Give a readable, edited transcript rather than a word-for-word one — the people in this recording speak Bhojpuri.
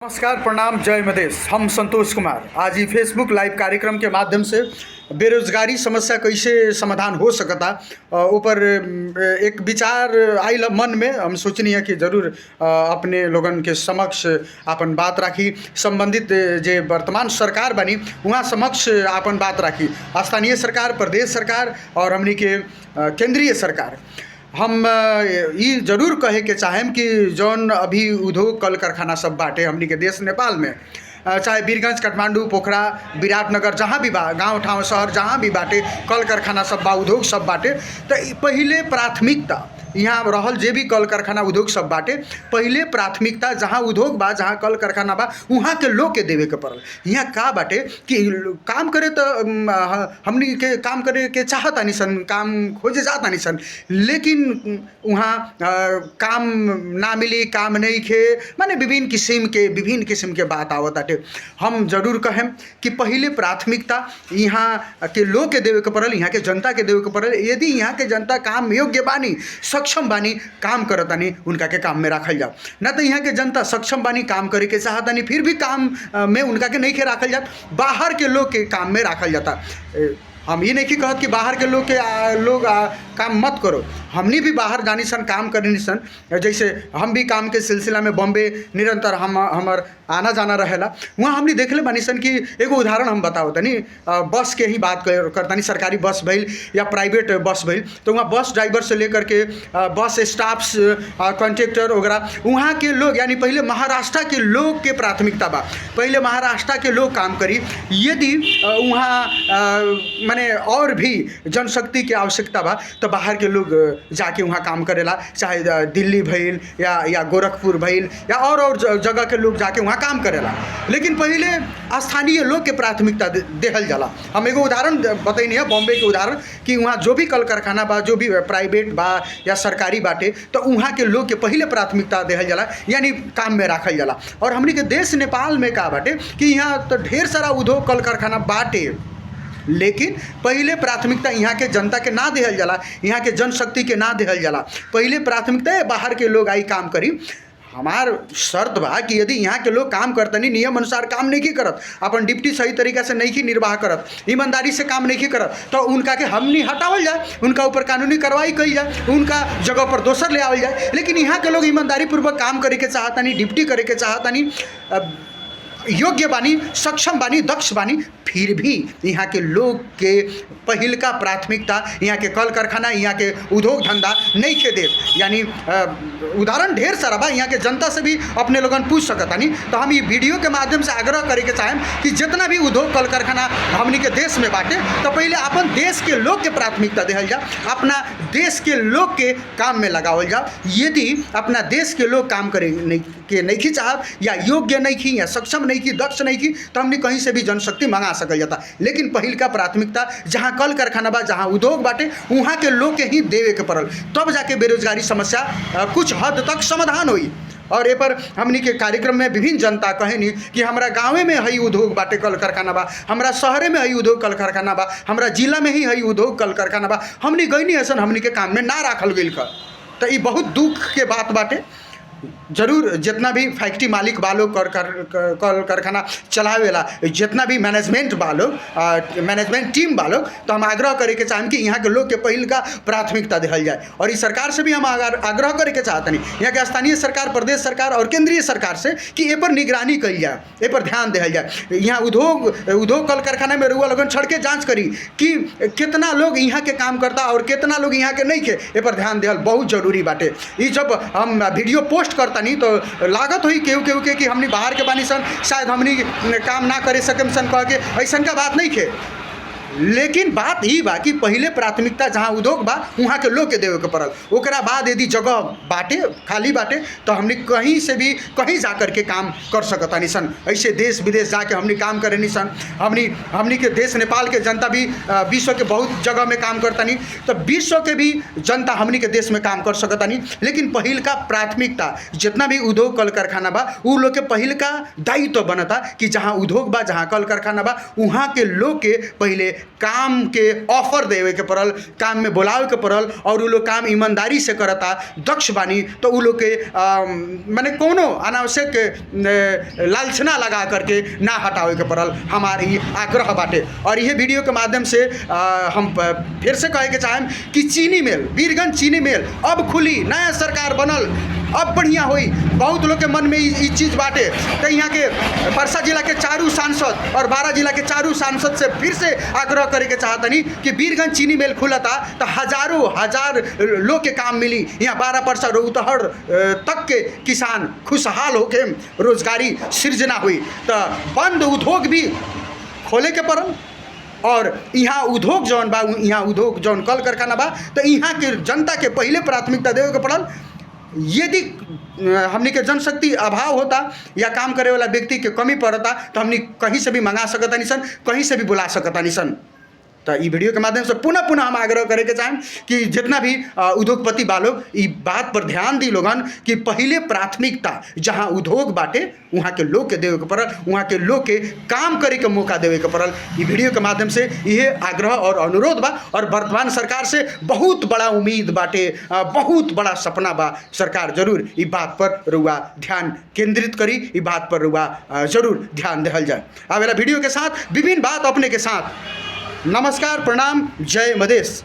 नमस्कार, प्रणाम, जय मदेश। हम संतोष कुमार आज ही फेसबुक लाइव कार्यक्रम के माध्यम से बेरोजगारी समस्या कैसे समाधान हो सकता ऊपर एक विचार आइल मन में। हम सोचनी है कि जरूर अपने लोगन के समक्ष अपन बात राखी, संबंधित जे वर्तमान सरकार बनी वहाँ समक्ष अपन बात राखी, स्थानीय सरकार, प्रदेश सरकार और हमनी के केंद्रीय सरकार। हम ये जरूर कहे के चाहेम कि जौन अभी उद्योग कल कारखाना सब बाटे हमनी के देश नेपाल में, चाहे वीरगंज, काठमांडू, पोखरा, विराटनगर, जहाँ भी बा, गांव ठाव शहर जहाँ भी बाटे कल कारखाना सब बा, उद्योग सब बाटे, तो पहले प्राथमिकता यहाँ रहल जे भी कल कारखाना उद्योग सब बाटे, पहले प्राथमिकता जहाँ उद्योग बा, जहाँ कल कारखाना बा, वहाँ के लोग के देवे के पड़ल। यहाँ का बाटे कि काम करे तो हमनी के काम करे के चाहत आनी सन, काम खोजे जात आनी सन, लेकिन वहाँ काम ना मिली, काम नहीं खे, माने विभिन्न किस्म के बात आवत आटे। हम जरूर कहें कि पहले प्राथमिकता यहाँ के लोग के देवे के पड़ल, यहाँ के जनता के देवे के पड़ल। यदि यहाँ के जनता काम योग्य बानी, सक्षम बानी, काम करतानी, उनका के काम में रखल जाओ। ना तो यहाँ के जनता सक्षम बानी, काम करे के चाहतानी, फिर भी काम में उनका के नहीं के रखल जात, बाहर के लोग के काम में रखल जाता। हम ये नहीं कहत कि बाहर के लोग काम मत करो, हमनी भी बाहर जानी सन, काम करनी सन। जैसे हम भी काम के सिलसिला में बॉम्बे निरंतर हमार आना जाना रहेला, वहाँ हमने देखले बानी सन कि एगो उदाहरण हम बताओ तनी। बस के ही बात करतानी, सरकारी बस भइल या प्राइवेट बस भइल, तो वहाँ बस ड्राइवर से लेकर के बस स्टाफ्स, कंडक्टर वगैरह, वहाँ के लोग, यानी पहले महाराष्ट्र के लोग के प्राथमिकता बा, पहले महाराष्ट्र के लोग काम करी। यदि वहाँ माने और भी जनशक्ति की आवश्यकता बा तो बाहर के लोग जाके वहाँ काम करेला, चाहे दिल्ली भइल या गोरखपुर भइल या और जगह के लोग जाके वहाँ काम करेला। लेकिन पहले स्थानीय लोग के प्राथमिकता देहल जाला। हम एगो उदाहरण बतैनी है, बॉम्बे के उदाहरण, कि वहाँ जो भी कल कारखाना बा, जो भी प्राइवेट बा या सरकारी बाटे, तो वहाँ के लोग के पहले प्राथमिकता देहल जाला, यानी काम में रखल जाला। और हमनी के देश नेपाल में का बाटे कि यहाँ तो ढेर सारा उद्योग कल कारखाना बाटे, लेकिन पहले प्राथमिकता यहाँ के जनता के ना देहल जाला, यहाँ के जनशक्ति के ना देहल जाला। पहले प्राथमिकता है बाहर के लोग आई काम करी। हमार शर्त बा कि यदि यहाँ के लोग काम करतनी, नियम अनुसार काम नहीं की करत, अपन ड्यूटी सही तरीका से नहीं की निर्वाह करत, ईमानदारी से काम नहीं की करत, तो उनका के हमनी हटावल जाए, उनका ऊपर कानूनी कार्रवाई करी जाए, उनका जगह पर दोसर ले आवल जाए। लेकिन यहाँ के लोग ईमानदारी पूर्वक काम करे के चाहतानी, ड्यूटी करे के चाहतानी, योग्य बानी, सक्षम बानी, दक्ष बानी, फिर भी यहाँ के लोग के पहिल का प्राथमिकता यहाँ के कल कारखाना, यहाँ के उद्योग धंधा नहीं के दे। यानी उदाहरण ढेर सारा बा, यहाँ के जनता से भी अपने लोगन पूछ सकतानी। तो हम ये वीडियो के माध्यम से आग्रह करे के चाहें कि जितना भी उद्योग कल कारखाना हमनी के देश में बाटे, तो पहले अपन देश के लोग के प्राथमिकता देहल जाओ, अपना देश के लोग के काम में लगावल जाओ। यदि अपना देश के लोग काम करे नहीं की चाहत, या योग्य नहीं की, या सक्षम नहीं की, दक्ष नहीं की, तो हमने कहीं से भी जनशक्ति मंगा सकल जाता। लेकिन पहिल का प्राथमिकता जहाँ कल कारखाना बा, जहाँ उद्योग बाटे, वहाँ के लोग के ही देवे के पड़ल, तब जाके बेरोजगारी समस्या कुछ हद तक समाधान हुई। और ये पर हमनी के कार्यक्रम में विभिन्न जनता कहनी कि हमारा गाँव में हई उद्योग बाटे कल कारखाना बा, हमारा शहर में हई उद्योग कल कारखाना बा, हमारा जिला में ही हई उद्योग कल कारखाना बा, हमनी गईनी ऐसा हमनी के काम में ना राखल गई। तो ये बहुत दुख के बात बाटे। जरूर जितना भी फैक्ट्री मालिक बालो कल कारखाना चलावेला, जितना भी मैनेजमेंट बालो, मैनेजमेंट टीम बालो, तो हम आग्रह करे के चाहें कि यहाँ के लोग के पहिल का प्राथमिकता देहल जाए। और इस सरकार से भी हम आग्रह करे के चाहते नहीं, यहाँ के स्थानीय सरकार, प्रदेश सरकार और केंद्रीय सरकार से, कि ए पर निगरानी कल जाए, ए पर ध्यान देहल जाए। यहाँ उद्योग कल कारखाना में रुआ लोगन छड़ के जाँच करी कि कितना लोग यहाँ के काम करता और कितना लोग यहाँ के नहीं के, ए पर ध्यान देहल बहुत जरूरी बाटे। ये जब हम वीडियो पोस्ट करता नहीं तो लागत हुई केहू के कि हमनी बाहर के बानी सन, शायद हमनी काम ना करे सकम सन, कह के ऐसा का बात नहीं खे। लेकिन बात ही बा कि पहले प्राथमिकता जहाँ उद्योग बा वहाँ के लोग के देवे के पड़ल, ओकरा बाद यदि जगह बाटे, खाली बाटे, तो हमने कहीं से भी कहीं जा कर के काम कर सकतानी सन। ऐसे देश विदेश जाके हमने काम करे नहीं सन। हमनी के देश नेपाल के जनता भी विश्व के बहुत जगह में काम करतानी, तो विश्व के भी जनता हमनी के देश में काम कर सकतानी। लेकिन पहिल का प्राथमिकता जितना भी उद्योग कल कारखाना बा, उ लोग के पहिल का दायित्व बनता कि जहाँ उद्योग बा, जहाँ कल कारखाना बा, वहाँ के लोग के पहले काम के ऑफर देवे के पड़ल, काम में बुलावे के पड़ल और उ लोग काम ईमानदारी से करता, दक्ष बानी, तो उ लोग के माने कोनो अनावश्यक लालचना लगा करके ना हटावे के पड़ल। हमारे ये आग्रह बाटे और यह वीडियो के माध्यम से हम फिर से कहे के चाहें कि चीनी मिल, वीरगंज चीनी मिल अब खुली, नया सरकार बनल, अब बढ़िया हुई। बहुत लोग के मन में ये चीज़ बाटे, तो यहाँ के परसा जिला के चारू सांसद और 12 जिला के चारू सांसद से फिर से आग्रह करे के चाहतनी कि वीरगंज चीनी मिल खुलता तो हजारों हजार लोग के काम मिली। यहाँ 12 परसा रौतहट तक के किसान खुशहाल होके रोजगारी सृजना हुई। तो बंद उद्योग भी खोले के पड़ल और यहाँ उद्योग जौन बा, यहाँ उद्योग जौन कल कारखाना बा, तो यहाँ के जनता के पहले प्राथमिकता देवे के पड़ल। यदि हमनी के जनशक्ति अभाव होता या काम करे वाला व्यक्ति के कमी पड़ता तो हमनी कहीं से भी मंगा सकता निसन, कहीं से भी बुला सकता निसन। तो ये वीडियो के माध्यम से पुनः हम आग्रह करे के चाहें कि जितना भी उद्योगपति बालोग ये बात पर ध्यान दी लोगन कि पहले प्राथमिकता जहाँ उद्योग बाटे वहाँ के लोग के देवे के पड़ल, वहाँ के लोग के काम करे के मौका देवे के पड़ल। ये वीडियो के माध्यम से यह आग्रह और अनुरोध बा और वर्तमान सरकार से बहुत बड़ा उम्मीद बाटे, बहुत बड़ा सपना बा। सरकार जरूर इस बात पर रुआ ध्यान केंद्रित करी, इस बात पर रुआ जरूर ध्यान देहल जाए। आवेला वीडियो के साथ विभिन्न बात अपने के साथ। नमस्कार, प्रणाम, जय मधेश।